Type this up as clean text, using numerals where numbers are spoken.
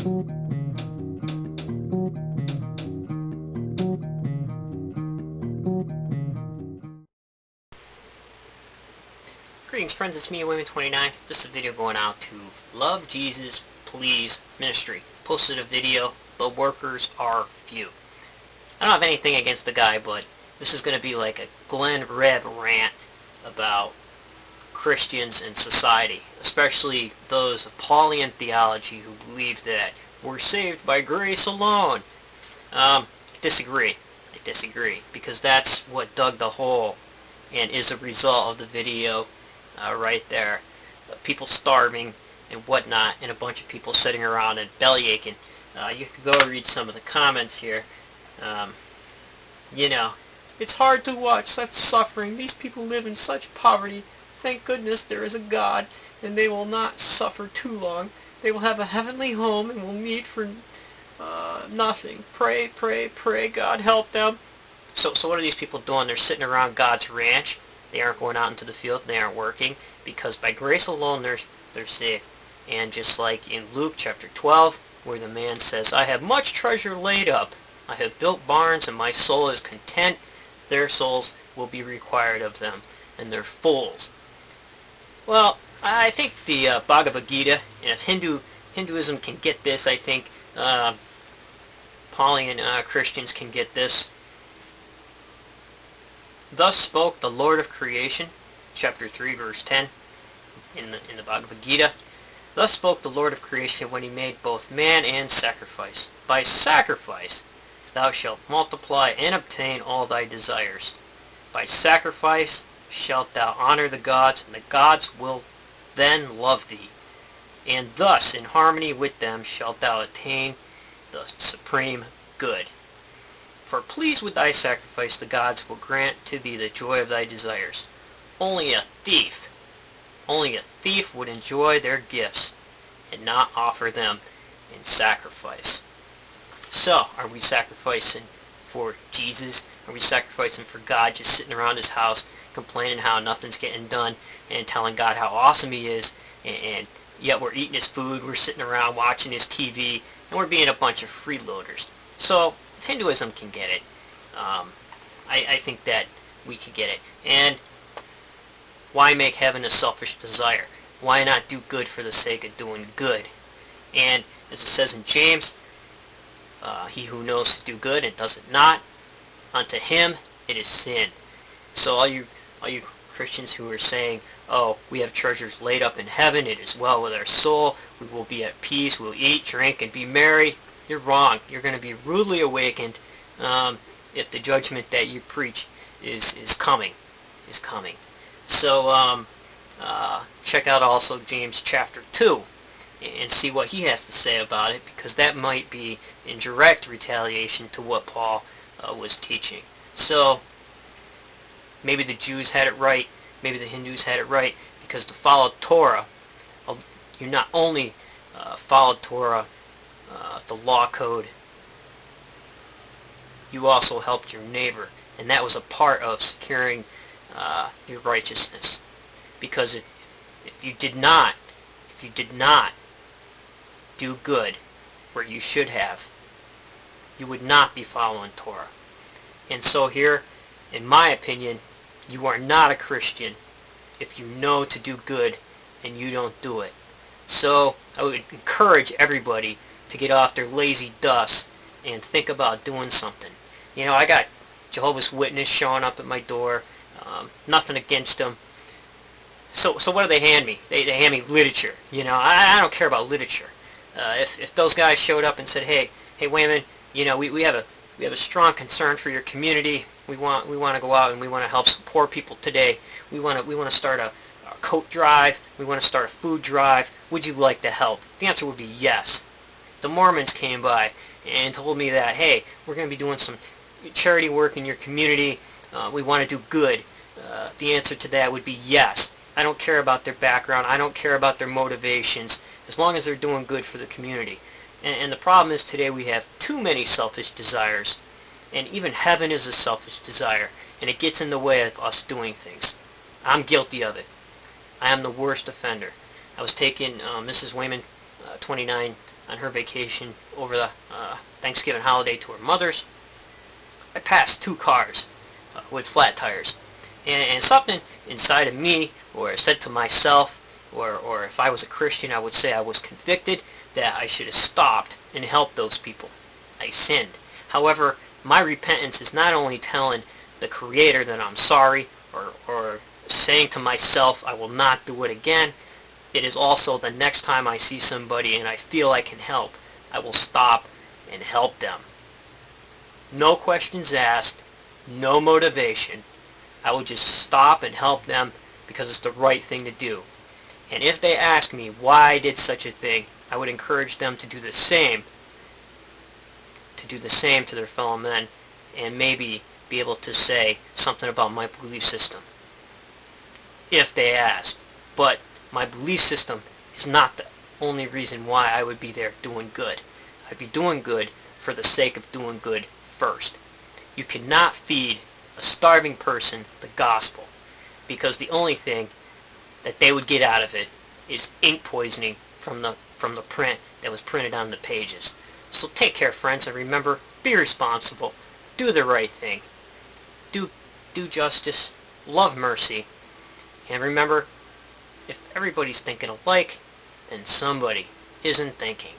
Greetings friends, it's me, Women29. This is a video going out to Love Jesus Please Ministry. Posted a video, the workers are few. I don't have anything against the guy, but this is going to be like a Glenn Reb rant about Christians and society, especially those of Pauline theology who believe that we're saved by grace alone. I disagree, because that's what dug the hole and is a result of the video right there. People starving and whatnot, and a bunch of people sitting around and belly aching. You can go read some of the comments here. You know, it's hard to watch such suffering. These people live in such poverty. Thank goodness there is a God, and they will not suffer too long. They will have a heavenly home and will need for nothing. Pray, pray, pray. God help them. So what are these people doing? They're sitting around God's ranch. They aren't going out into the field. They aren't working, because by grace alone they're saved. And just like in Luke chapter 12, where the man says, I have much treasure laid up. I have built barns, and my soul is content. Their souls will be required of them, and they're fools. Well, I think the Bhagavad Gita, and if Hinduism can get this, I think Pauline Christians can get this. Thus spoke the Lord of creation, chapter 3, verse 10, in the Bhagavad Gita. Thus spoke the Lord of creation when he made both man and sacrifice. By sacrifice thou shalt multiply and obtain all thy desires. By sacrifice shalt thou honor the gods, and the gods will then love thee. And thus in harmony with them shalt thou attain the supreme good. For pleased with thy sacrifice, the gods will grant to thee the joy of thy desires. Only a thief would enjoy their gifts and not offer them in sacrifice. So, are we sacrificing for Jesus? Are we sacrificing for God, just sitting around his house complaining how nothing's getting done and telling God how awesome he is, and yet we're eating his food, we're sitting around watching his TV, and we're being a bunch of freeloaders? So, if Hinduism can get it, I think that we can get it. And why make heaven a selfish desire? Why not do good for the sake of doing good? And as it says in James, he who knows to do good and does it not, unto him it is sin. So all you Christians who are saying, oh, we have treasures laid up in heaven, it is well with our soul, we will be at peace, we'll eat, drink, and be merry, you're wrong. You're going to be rudely awakened if the judgment that you preach is coming. So check out also James chapter 2 and see what he has to say about it, because that might be in direct retaliation to what Paul was teaching. So maybe the Jews had it right, maybe the Hindus had it right, because to follow Torah, you not only followed Torah, the law code, you also helped your neighbor, and that was a part of securing your righteousness. Because if you did not do good where you should have, you would not be following Torah. And so here, in my opinion, you are not a Christian if you know to do good and you don't do it. So I would encourage everybody to get off their lazy dust and think about doing something. You know, I got Jehovah's Witness showing up at my door. Nothing against them. So what do they hand me? They hand me literature. You know, I don't care about literature. If those guys showed up and said, hey women, you know, we have a strong concern for your community. We want to go out and we want to help some poor people today. We want to start a coat drive. We want to start a food drive. Would you like to help? The answer would be yes. The Mormons came by and told me that, hey, we're going to be doing some charity work in your community. We want to do good. The answer to that would be yes. I don't care about their background. I don't care about their motivations, as long as they're doing good for the community. And the problem is today we have too many selfish desires. And even heaven is a selfish desire, and it gets in the way of us doing things. I'm guilty of it. I am the worst offender. I was taking Mrs. Wayman 29 on her vacation over the Thanksgiving holiday to her mother's. I passed 2 cars with flat tires, and something inside of me, or I said to myself, or if I was a Christian, I would say I was convicted that I should have stopped and helped those people. I sinned. However, my repentance is not only telling the Creator that I'm sorry, or saying to myself I will not do it again. It is also the next time I see somebody and I feel I can help, I will stop and help them. No questions asked, no motivation. I will just stop and help them because it's the right thing to do. And if they ask me why I did such a thing, I would encourage them to do the same, to their fellow men, and maybe be able to say something about my belief system if they ask. But my belief system is not the only reason why I would be there doing good. I'd be doing good for the sake of doing good first. You cannot feed a starving person the gospel, because the only thing that they would get out of it is ink poisoning from the print that was printed on the pages. So take care, friends, and remember, be responsible, do the right thing, do justice, love mercy, and remember, if everybody's thinking alike, then somebody isn't thinking.